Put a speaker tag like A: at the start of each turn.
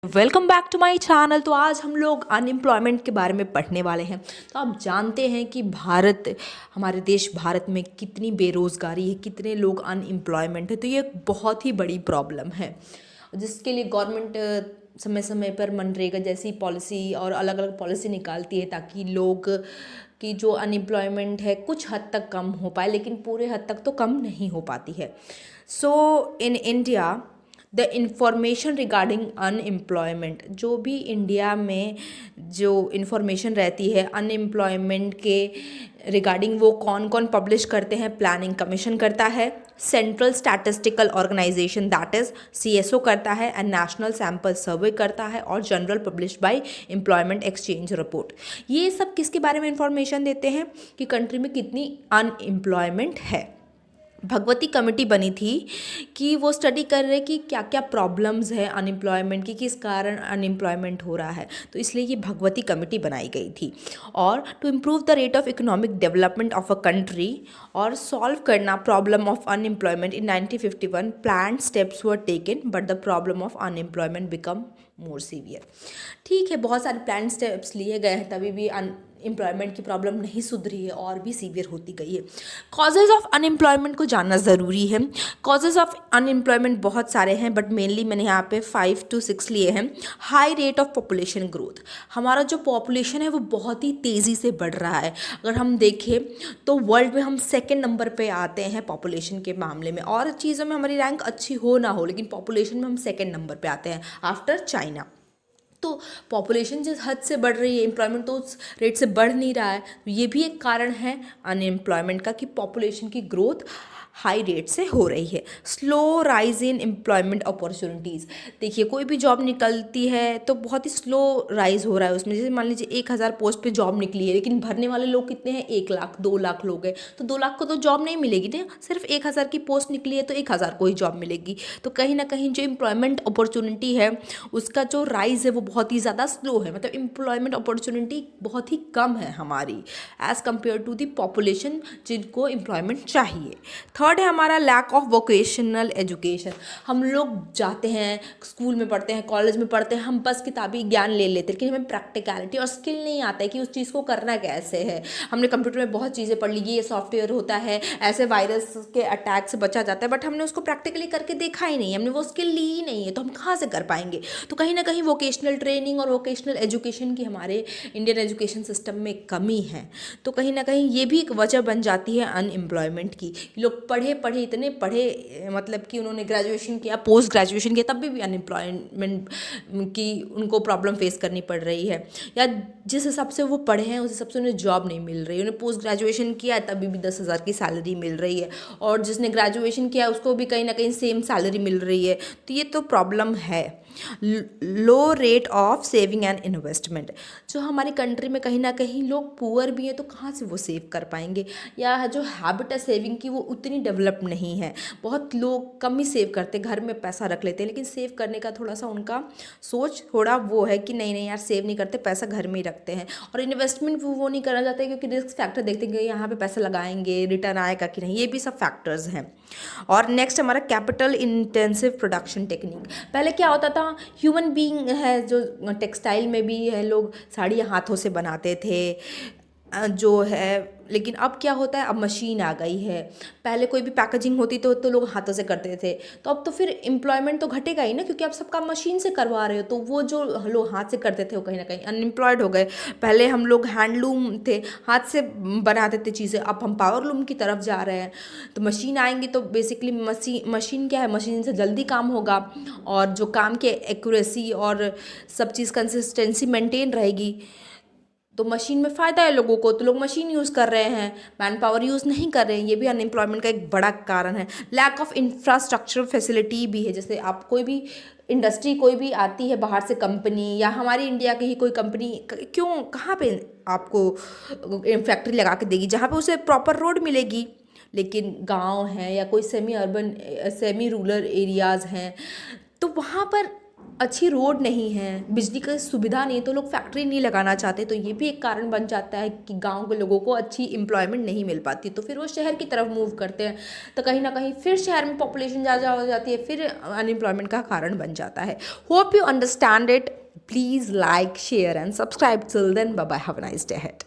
A: Welcome back to my channel. तो आज हम लोग अनएम्प्लॉयमेंट के बारे में पढ़ने वाले हैं। तो आप जानते हैं कि हमारे देश भारत में कितनी बेरोज़गारी है, कितने लोग अनएम्प्लॉयमेंट है। तो ये एक बहुत ही बड़ी प्रॉब्लम है जिसके लिए गवर्नमेंट समय समय पर मनरेगा जैसी पॉलिसी और अलग अलग पॉलिसी निकालती है ताकि लोग की जो अनएम्प्लॉयमेंट है कुछ हद तक कम हो पाए, लेकिन पूरे हद तक तो कम नहीं हो पाती है। So in India the information regarding unemployment, जो भी इंडिया में जो इन्फॉर्मेशन रहती है अनएम्प्लॉयमेंट के रिगार्डिंग, वो कौन कौन पब्लिश करते हैं। प्लानिंग कमीशन करता है, central statistical organisation that is CSO करता है, एंड नेशनल सैम्पल सर्वे करता है, और general publish by employment exchange report. ये सब किसके बारे में इंफॉर्मेशन देते हैं कि कंट्री में कितनी अनएम्प्लॉयमेंट है। भगवती कमेटी बनी थी कि वो स्टडी कर रहे कि क्या क्या प्रॉब्लम्स है अनएम्प्लॉयमेंट की, किस कारण अनएम्प्लॉयमेंट हो रहा है। तो इसलिए ये भगवती कमेटी बनाई गई थी। और to improve the rate of economic development of a country और सॉल्व करना problem of unemployment in 1951 plan steps were taken, but the problem of unemployment become more severe. ठीक है, बहुत सारे प्लान स्टेप्स लिए गए हैं, तभी भी एम्प्लॉयमेंट की प्रॉब्लम नहीं सुधरी है और भी सीवियर होती गई है। कॉजेज़ ऑफ अनएम्प्लॉयमेंट को जानना ज़रूरी है। कॉजेज़ ऑफ अनएम्प्लॉयमेंट बहुत सारे हैं, बट मेनली मैंने यहाँ पे 5 to 6 लिए हैं। High rate of population growth, हमारा जो पॉपुलेशन है वो बहुत ही तेज़ी से बढ़ रहा है। अगर हम देखें तो वर्ल्ड में हम सेकेंड नंबर पे आते हैं पॉपुलेशन के मामले में। और चीज़ों में हमारी रैंक अच्छी हो ना हो, लेकिन पॉपुलेशन में हम सेकेंड नंबर पे आते हैं आफ्टर चाइना। तो पॉपुलेशन जिस हद से बढ़ रही है, एम्प्लॉयमेंट तो उस रेट से बढ़ नहीं रहा है। ये भी एक कारण है अनएम्प्लॉयमेंट का कि पॉपुलेशन की ग्रोथ हाई रेट से हो रही है। Slow rise in employment opportunities, देखिए कोई भी जॉब निकलती है तो बहुत ही स्लो राइज हो रहा है उसमें। जैसे मान लीजिए 1,000 पोस्ट पे जॉब निकली है, लेकिन भरने वाले लोग कितने हैं, 1 लाख 2 लाख लोग हैं। तो 2 लाख को तो जॉब नहीं मिलेगी ना, सिर्फ 1,000 की पोस्ट निकली है तो 1,000 को ही जॉब मिलेगी। तो कहीं ना कहीं जो एम्प्लॉयमेंट अपॉर्चुनिटी है उसका जो राइज है वो बहुत ही ज़्यादा स्लो है। मतलब एम्प्लॉयमेंट अपॉर्चुनिटी बहुत ही कम है हमारी as compared to the population जिनको एम्प्लॉयमेंट चाहिए। थर्ड है हमारा लैक ऑफ वोकेशनल एजुकेशन। हम लोग जाते हैं, स्कूल में पढ़ते हैं, कॉलेज में पढ़ते हैं, हम बस किताबी ज्ञान ले लेते हैं, लेकिन हमें प्रैक्टिकलिटी और स्किल नहीं आता है कि उस चीज़ को करना कैसे है। हमने कंप्यूटर में बहुत चीज़ें पढ़ ली, ये सॉफ्टवेयर होता है, ऐसे वायरस के अटैक से बचा जाता है, बट हमने उसको प्रैक्टिकली करके देखा ही नहीं, हमने वो स्किल ली ही नहीं है, तो हम कहाँ से कर पाएंगे। तो कहीं ना कहीं वोकेशनल ट्रेनिंग और वोकेशनल एजुकेशन की हमारे इंडियन एजुकेशन सिस्टम में कमी है। तो कहीं ना कहीं ये भी एक वजह बन जाती है अनएम्प्लॉयमेंट की। लोग पढ़े पढ़े इतने पढ़े, मतलब कि उन्होंने ग्रेजुएशन किया, पोस्ट ग्रेजुएशन किया, तब भी अनएम्प्लॉयमेंट की उनको प्रॉब्लम फेस करनी पड़ रही है। या जिस हिसाब से वो पढ़े हैं उस हिसाब से उन्हें जॉब नहीं मिल रही। उन्हें पोस्ट ग्रेजुएशन किया है तभी भी 10,000 की सैलरी मिल रही है, और जिसने ग्रेजुएशन किया उसको भी कहीं ना कहीं सेम सैलरी मिल रही है। तो ये तो प्रॉब्लम है। Low rate of saving and investment, जो हमारी कंट्री में कहीं ना कहीं लोग पुअर भी हैं, तो कहाँ से वो सेव कर पाएंगे। या जो हैबिट है सेविंग की वो उतनी डेवलप नहीं है। बहुत लोग कम ही सेव करते, घर में पैसा रख लेते हैं, लेकिन सेव करने का थोड़ा सा उनका सोच थोड़ा वो है कि नहीं नहीं यार सेव नहीं करते, पैसा घर में ही रखते हैं। और इन्वेस्टमेंट वो नहीं करना चाहते क्योंकि रिस्क फैक्टर देखते हैं कि यहाँ पे पैसा लगाएंगे रिटर्न आएगा कि नहीं। ये भी सब फैक्टर्स हैं। और नेक्स्ट हमारा कैपिटल इंटेंसिव प्रोडक्शन टेक्निक। पहले क्या होता था, ह्यूमन बीइंग है जो टेक्सटाइल में भी है, लोग साड़ियाँ हाथों से बनाते थे जो है, लेकिन अब क्या होता है, अब मशीन आ गई है। पहले कोई भी पैकेजिंग होती तो लोग हाथों से करते थे, तो अब तो फिर एम्प्लॉयमेंट तो घटेगा ही ना, क्योंकि आप सब काम मशीन से करवा रहे हो। तो वो जो लोग हाथ से करते थे वो कहीं ना कहीं अनएम्प्लॉयड हो गए। पहले हम लोग हैंडलूम थे, हाथ से बनाते थे चीज़ें, अब हम पावरलूम की तरफ जा रहे हैं। तो मशीन आएंगी तो बेसिकली मशीन क्या है, मशीन से जल्दी काम होगा, और जो काम की एक्यूरेसी और सब चीज़ कंसिस्टेंसी मेंटेन रहेगी। तो मशीन में फ़ायदा है लोगों को, तो लोग मशीन यूज़ कर रहे हैं, मैन पावर यूज़ नहीं कर रहे हैं। ये भी अनएम्प्लॉयमेंट का एक बड़ा कारण है। लैक ऑफ इंफ्रास्ट्रक्चर फैसिलिटी भी है। जैसे आप कोई भी इंडस्ट्री कोई भी आती है बाहर से कंपनी, या हमारी इंडिया की ही कोई कंपनी क्यों कहाँ पे आपको फैक्ट्री लगा के देगी जहाँ पे उसे प्रॉपर रोड मिलेगी। लेकिन गांव है या कोई semi urban semi rural areas हैं, तो वहाँ पर अच्छी रोड नहीं है, बिजली की सुविधा नहीं है, तो लोग फैक्ट्री नहीं लगाना चाहते। तो ये भी एक कारण बन जाता है कि गांव के लोगों को अच्छी एम्प्लॉयमेंट नहीं मिल पाती, तो फिर वो शहर की तरफ मूव करते हैं। तो कहीं ना कहीं फिर शहर में पॉपुलेशन ज़्यादा हो जाती है, फिर अनएम्प्लॉयमेंट का कारण बन जाता है। Hope you understand it. Please like share and subscribe. Till then bye bye, have a nice day ahead.